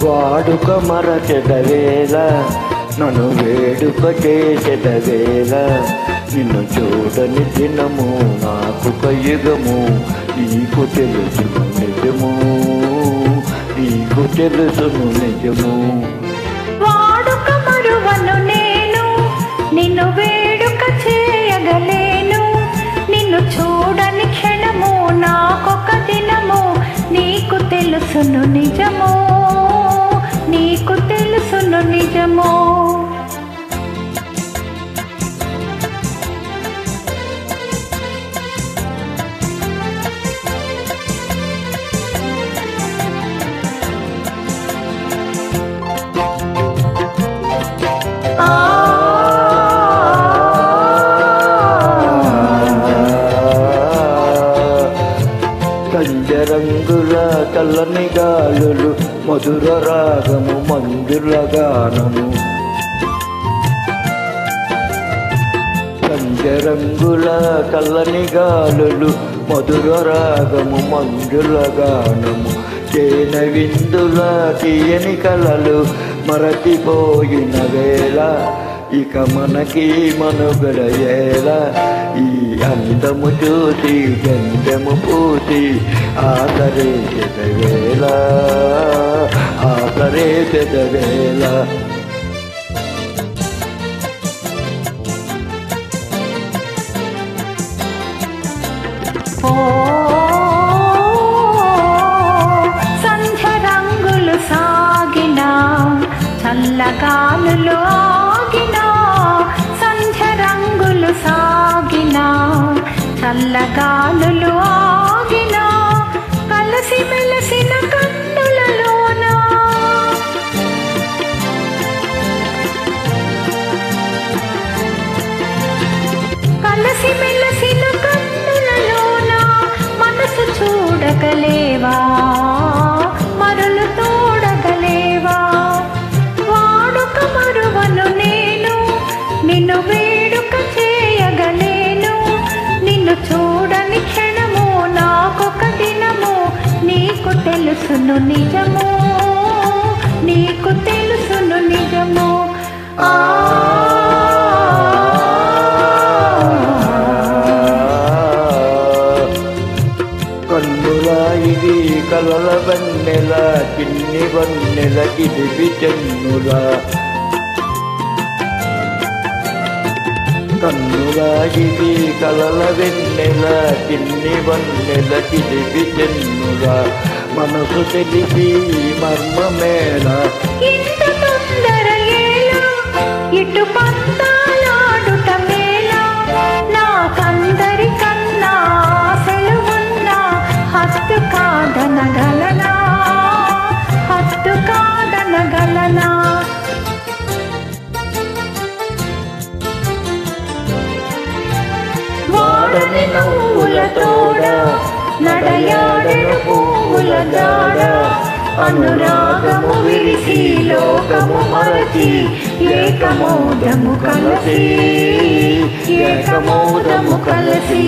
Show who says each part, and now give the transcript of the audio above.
Speaker 1: వాడుక మరచెదవేళ నన్ను వేడుక చేసెదవేళ నిన్ను చూడని దినము నాకు యుగము నీకు తెలుసును నిజము నీకు తెలుసును నిజము.
Speaker 2: వాడుక మరువను నేను నిన్ను వేడుక చేయగలేను నిన్ను చూడని క్షణము నాకొక దినము నీకు తెలుసును నిజము నీకు తెలుసును నిజము.
Speaker 1: కంజరంగుల చల్లని గాలులు మధుర రాగము మంజుల గానము. కంజరంగుల చల్లని గాలులు మధుర రాగము మంజుల గానము. చేన విందుల తీయని కలలు మరచిపోయిన వేళ ఇక మనకి మనుగడ ఎలా ఈ అందము చూసి గంధము పూసి ఆసరే పెదవేళ ఆసరే పెదవేళ.
Speaker 2: సంధ్య రంగులు సాగిన చల్లగాలులు ఆగిన సంధ్య రంగులు సాగిన చల్లగాలులు ఆగిన కలసి మెలసిన కన్నులలోన కలసి మెలసిన కన్నులలోన మనసు చూడగలేవా మరులు తోడగలేవా. వాడుక మరువను నేను నిన్ను వేడుక చేయగలేను నిన్ను చూడని క్షణము నాకొక దినము నీకు తెలుసును నిజము నీకు తెలుసును నిజము.
Speaker 1: కన్నులా ఇది కలల వన్నెల చిన్ని వన్నెల గిరివి చెన్నులా. కన్నులా ఇది కలల వెన్నెల చిన్ని వన్నెల గిరివి చెన్నులా. మనసు తెలిసి మర్మమేళ
Speaker 2: ఇంత తొందర ఏలా ఇటు పంతాలాడుట మేళ నాకందరికన్నా సెలవున్నా హత్తు కాదనగలనా హత్తు కాదనగలనా. వాడని నవ్వుల తోడ నడయాడను పువ్వుల జాడ అనురాగము విరిసి లోకము మరచి ఏకమోదము కలసి ఏకమోదము కలసి.